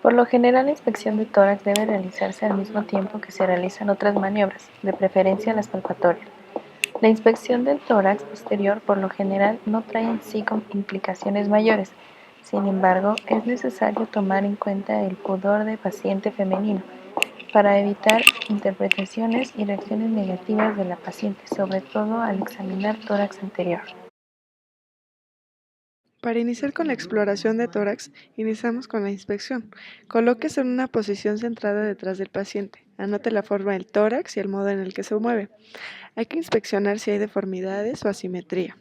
Por lo general, la inspección de tórax debe realizarse al mismo tiempo que se realizan otras maniobras, de preferencia las palpatorias. La inspección del tórax posterior por lo general no trae en sí implicaciones mayores. Sin embargo, es necesario tomar en cuenta el pudor del paciente femenino para evitar interpretaciones y reacciones negativas de la paciente, sobre todo al examinar tórax anterior. Para iniciar con la exploración de tórax, iniciamos con la inspección. Colóquese en una posición centrada detrás del paciente. Anote la forma del tórax y el modo en el que se mueve. Hay que inspeccionar si hay deformidades o asimetría.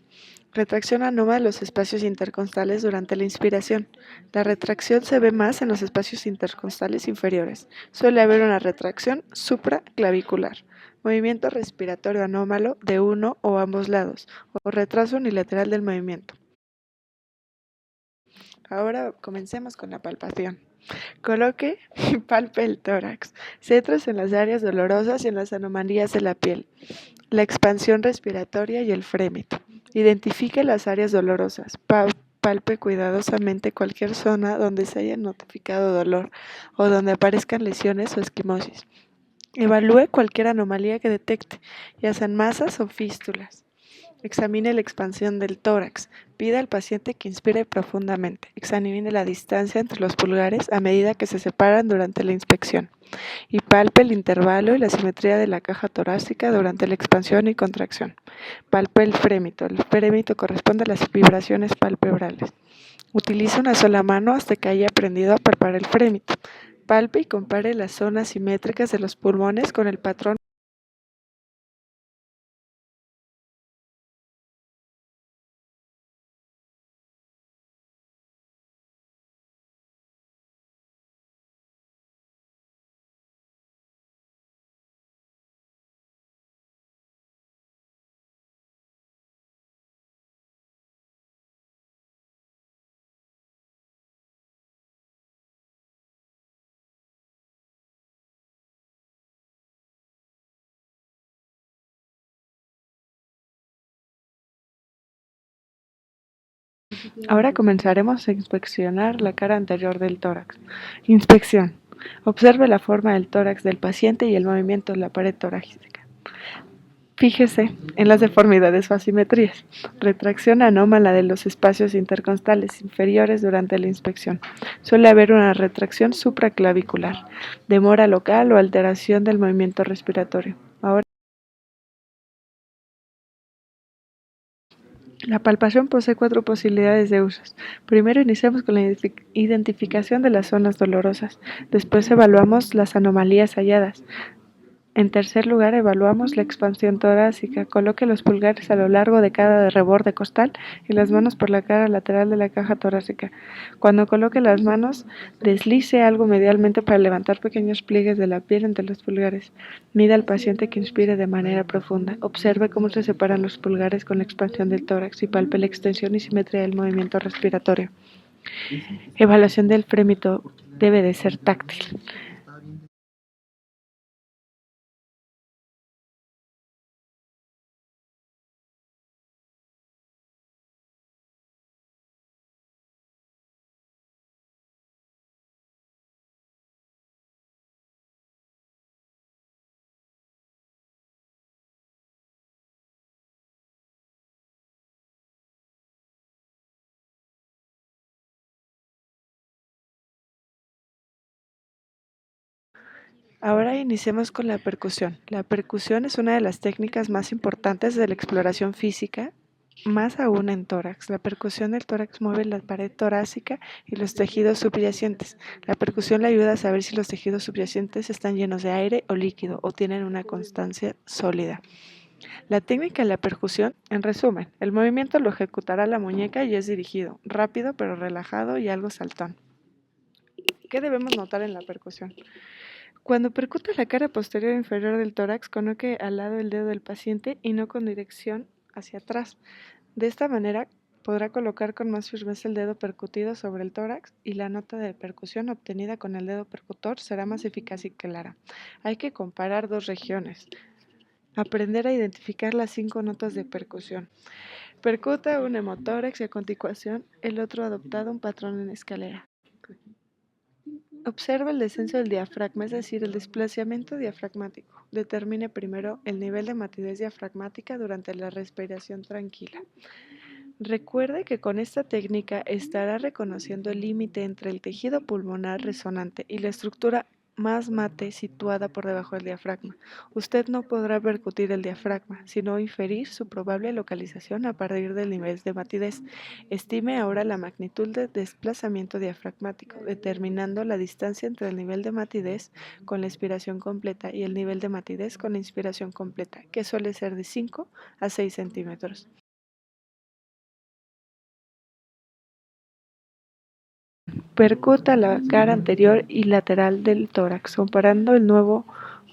Retracción anómala de los espacios intercostales durante la inspiración. La retracción se ve más en los espacios intercostales inferiores. Suele haber una retracción supraclavicular. Movimiento respiratorio anómalo de uno o ambos lados, o retraso unilateral del movimiento. Ahora comencemos con la palpación. Coloque y palpe el tórax. Céntrese en las áreas dolorosas y en las anomalías de la piel, la expansión respiratoria y el frémito. Identifique las áreas dolorosas. Palpe cuidadosamente cualquier zona donde se haya notificado dolor o donde aparezcan lesiones o esquimosis. Evalúe cualquier anomalía que detecte, ya sean masas o fístulas. Examine la expansión del tórax. Pida al paciente que inspire profundamente. Examine la distancia entre los pulgares a medida que se separan durante la inspección. Y palpe el intervalo y la simetría de la caja torácica durante la expansión y contracción. Palpe el frémito. El frémito corresponde a las vibraciones palpebrales. Utilice una sola mano hasta que haya aprendido a palpar el frémito. Palpe y compare las zonas simétricas de los pulmones con el patrón. Ahora comenzaremos a inspeccionar la cara anterior del tórax. Inspección. Observe la forma del tórax del paciente y el movimiento de la pared torácica. Fíjese en las deformidades o asimetrías. Retracción anómala de los espacios intercostales inferiores durante la inspección. Suele haber una retracción supraclavicular, demora local o alteración del movimiento respiratorio. Ahora, la palpación posee 4 posibilidades de usos. Primero iniciamos con la identificación de las zonas dolorosas. Después evaluamos las anomalías halladas. En tercer lugar, evaluamos la expansión torácica. Coloque los pulgares a lo largo de cada reborde costal y las manos por la cara lateral de la caja torácica. Cuando coloque las manos, deslice algo medialmente para levantar pequeños pliegues de la piel entre los pulgares. Mida al paciente que inspire de manera profunda. Observe cómo se separan los pulgares con la expansión del tórax y palpe la extensión y simetría del movimiento respiratorio. Evaluación del frémito debe de ser táctil. Ahora iniciemos con la percusión. La percusión es una de las técnicas más importantes de la exploración física, más aún en tórax. La percusión del tórax mueve la pared torácica y los tejidos subyacentes. La percusión le ayuda a saber si los tejidos subyacentes están llenos de aire o líquido o tienen una constancia sólida. La técnica de la percusión, en resumen, el movimiento lo ejecutará la muñeca y es dirigido, rápido pero relajado y algo saltón. ¿Qué debemos notar en la percusión? Cuando percuta la cara posterior inferior del tórax, coloque al lado el dedo del paciente y no con dirección hacia atrás. De esta manera, podrá colocar con más firmeza el dedo percutido sobre el tórax y la nota de percusión obtenida con el dedo percutor será más eficaz y clara. Hay que comparar dos regiones. Aprender a identificar las 5 notas de percusión. Percuta un hemotórax y a continuación el otro adoptado un patrón en escalera. Observa el descenso del diafragma, es decir, el desplazamiento diafragmático. Determine primero el nivel de matidez diafragmática durante la respiración tranquila. Recuerde que con esta técnica estará reconociendo el límite entre el tejido pulmonar resonante y la estructura más mate situada por debajo del diafragma. Usted no podrá percutir el diafragma, sino inferir su probable localización a partir del nivel de matidez. Estime ahora la magnitud del desplazamiento diafragmático, determinando la distancia entre el nivel de matidez con la expiración completa y el nivel de matidez con la inspiración completa, que suele ser de 5 a 6 centímetros. Percuta la cara anterior y lateral del tórax, comparando el nuevo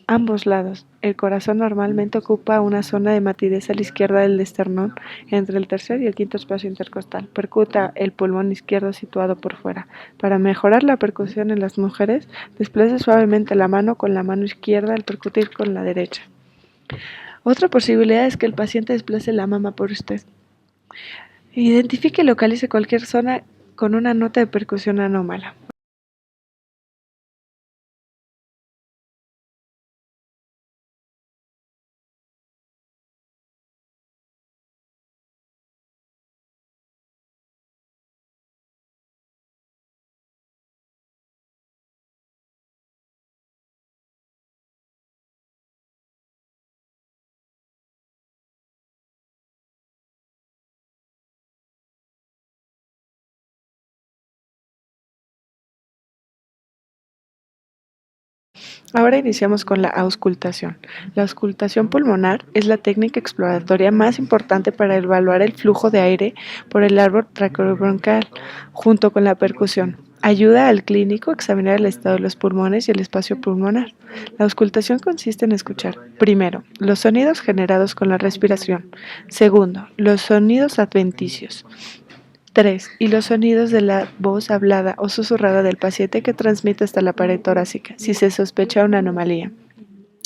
ambos lados. El corazón normalmente ocupa una zona de matidez a la izquierda del esternón, entre el tercer y el quinto espacio intercostal. Percuta el pulmón izquierdo situado por fuera. Para mejorar la percusión en las mujeres, desplace suavemente la mano con la mano izquierda al percutir con la derecha. Otra posibilidad es que el paciente desplace la mama por usted. Identifique y localice cualquier zona con una nota de percusión anómala. Ahora iniciamos con la auscultación. La auscultación pulmonar es la técnica exploratoria más importante para evaluar el flujo de aire por el árbol traqueobronquial, junto con la percusión. Ayuda al clínico a examinar el estado de los pulmones y el espacio pulmonar. La auscultación consiste en escuchar, primero, los sonidos generados con la respiración. Segundo, los sonidos adventicios. 3. Y los sonidos de la voz hablada o susurrada del paciente que transmite hasta la pared torácica, si se sospecha una anomalía.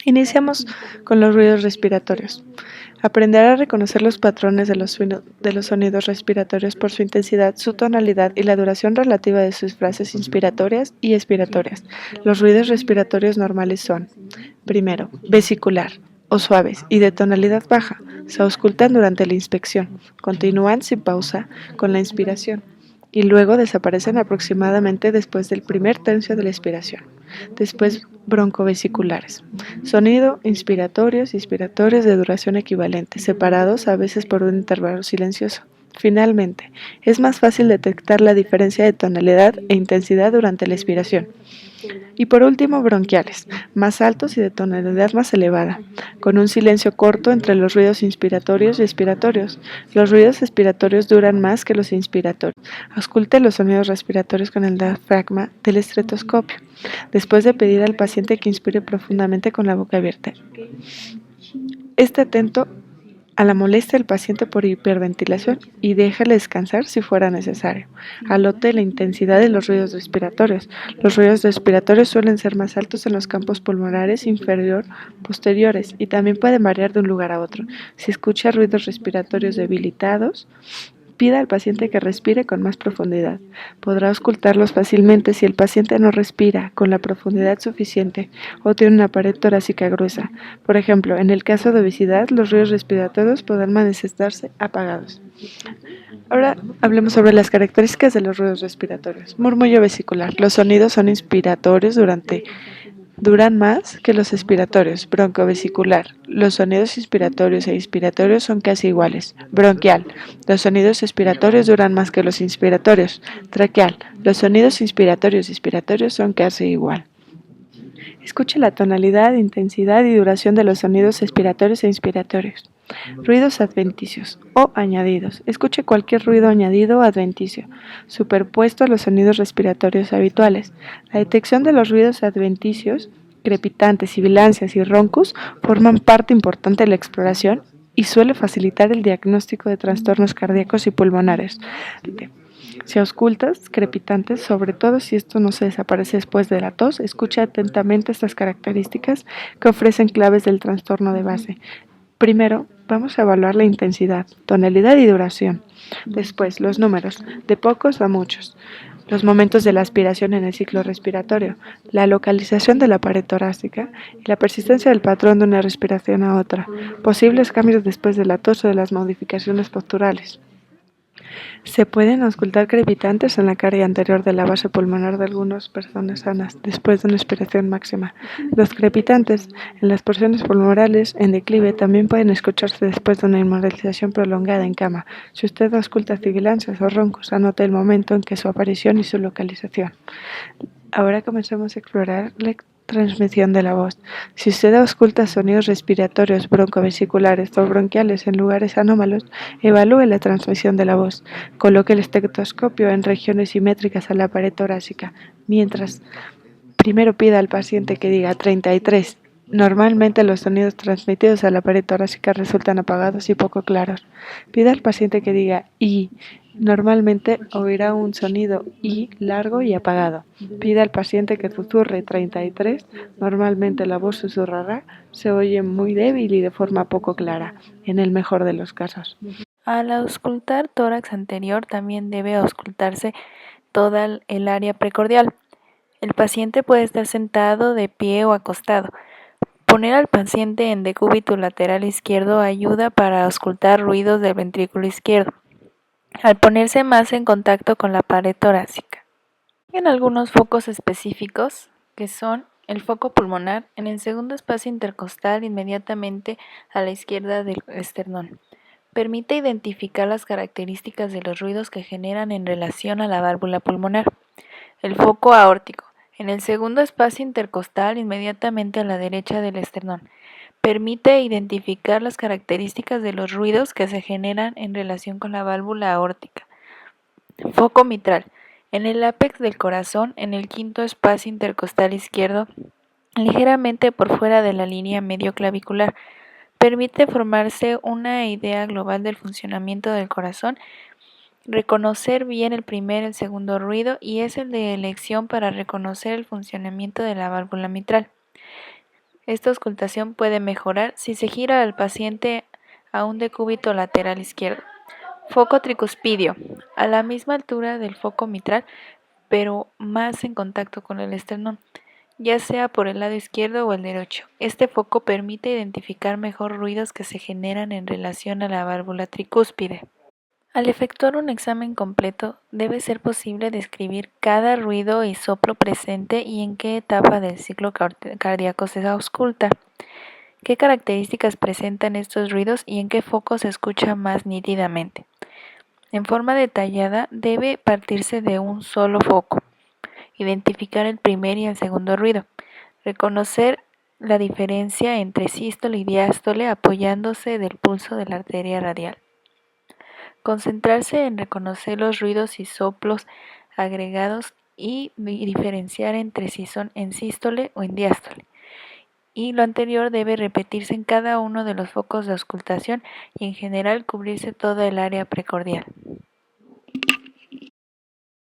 Iniciamos con los ruidos respiratorios. Aprenderá a reconocer los patrones de los sonidos respiratorios por su intensidad, su tonalidad y la duración relativa de sus frases inspiratorias y expiratorias. Los ruidos respiratorios normales son, primero, vesicular o suaves y de tonalidad baja. Se auscultan durante la inspección. Continúan sin pausa con la inspiración y luego desaparecen aproximadamente después del primer tercio de la expiración. Después, broncovesiculares. Sonido inspiratorios y expiratorios de duración equivalente, separados a veces por un intervalo silencioso. Finalmente, es más fácil detectar la diferencia de tonalidad e intensidad durante la expiración. Y por último, bronquiales, más altos y de tonalidad más elevada, con un silencio corto entre los ruidos inspiratorios y expiratorios. Los ruidos expiratorios duran más que los inspiratorios. Ausculte los sonidos respiratorios con el diafragma del estetoscopio, después de pedir al paciente que inspire profundamente con la boca abierta. Esté atento a la molestia del paciente por hiperventilación y déjale descansar si fuera necesario. Alote la intensidad de los ruidos respiratorios. Los ruidos respiratorios suelen ser más altos en los campos pulmonares posteriores y también pueden variar de un lugar a otro. Si escucha ruidos respiratorios debilitados, pida al paciente que respire con más profundidad. Podrá auscultarlos fácilmente si el paciente no respira con la profundidad suficiente o tiene una pared torácica gruesa. Por ejemplo, en el caso de obesidad, los ruidos respiratorios podrán manifestarse apagados. Ahora hablemos sobre las características de los ruidos respiratorios. Murmullo vesicular. Los sonidos son inspiratorios duran más que los expiratorios. Broncovesicular. Los sonidos inspiratorios e expiratorios son casi iguales. Bronquial. Los sonidos expiratorios duran más que los inspiratorios. Traqueal. Los sonidos inspiratorios y expiratorios son casi igual. Escuche la tonalidad, intensidad y duración de los sonidos expiratorios e inspiratorios. Ruidos adventicios o añadidos. Escuche cualquier ruido añadido o adventicio, superpuesto a los sonidos respiratorios habituales. La detección de los ruidos adventicios, crepitantes, sibilancias y roncos forman parte importante de la exploración y suele facilitar el diagnóstico de trastornos cardíacos y pulmonares. Si auscultas crepitantes, sobre todo si esto no se desaparece después de la tos, escucha atentamente estas características que ofrecen claves del trastorno de base. Primero, vamos a evaluar la intensidad, tonalidad y duración. Después, los números, de pocos a muchos. los momentos de la aspiración en el ciclo respiratorio, la localización de la pared torácica y la persistencia del patrón de una respiración a otra, posibles cambios después de la tos o de las modificaciones posturales. Se pueden auscultar crepitantes en la carga anterior de la base pulmonar de algunas personas sanas después de una expiración máxima. Los crepitantes en las porciones pulmonales en declive también pueden escucharse después de una inmovilización prolongada en cama. Si usted ausculta sibilancias o roncos, anote el momento en que su aparición y su localización. Ahora comencemos a explorar la transmisión de la voz. Si usted ausculta sonidos respiratorios broncovesiculares o bronquiales en lugares anómalos, evalúe la transmisión de la voz. Coloque el estetoscopio en regiones simétricas a la pared torácica, mientras primero pida al paciente que diga 33. Normalmente los sonidos transmitidos a la pared torácica resultan apagados y poco claros. Pida al paciente que diga I. Normalmente oirá un sonido I largo y apagado. Pida al paciente que susurre 33. Normalmente la voz susurrará, se oye muy débil y de forma poco clara, en el mejor de los casos. Al auscultar tórax anterior también debe auscultarse toda el área precordial. El paciente puede estar sentado, de pie o acostado. Poner al paciente en decúbito lateral izquierdo ayuda para auscultar ruidos del ventrículo izquierdo, al ponerse más en contacto con la pared torácica. En algunos focos específicos, que son el foco pulmonar en el segundo espacio intercostal inmediatamente a la izquierda del esternón. Permite identificar las características de los ruidos que generan en relación a la válvula pulmonar. El foco aórtico en el segundo espacio intercostal inmediatamente a la derecha del esternón. Permite identificar las características de los ruidos que se generan en relación con la válvula aórtica. Foco mitral en el ápex del corazón en el quinto espacio intercostal izquierdo, ligeramente por fuera de la línea medio-clavicular. Permite formarse una idea global del funcionamiento del corazón, reconocer bien el primer y el segundo ruido y es el de elección para reconocer el funcionamiento de la válvula mitral. Esta auscultación puede mejorar si se gira al paciente a un decúbito lateral izquierdo. Foco tricuspidio, a la misma altura del foco mitral, pero más en contacto con el esternón, ya sea por el lado izquierdo o el derecho. Este foco permite identificar mejor ruidos que se generan en relación a la válvula tricúspide. Al efectuar un examen completo, debe ser posible describir cada ruido y soplo presente y en qué etapa del ciclo cardíaco se ausculta, qué características presentan estos ruidos y en qué foco se escucha más nítidamente. En forma detallada, debe partirse de un solo foco, identificar el primer y el segundo ruido, reconocer la diferencia entre sístole y diástole apoyándose del pulso de la arteria radial. Concentrarse en reconocer los ruidos y soplos agregados y diferenciar entre si son en sístole o en diástole. Y lo anterior debe repetirse en cada uno de los focos de auscultación y en general cubrirse toda el área precordial.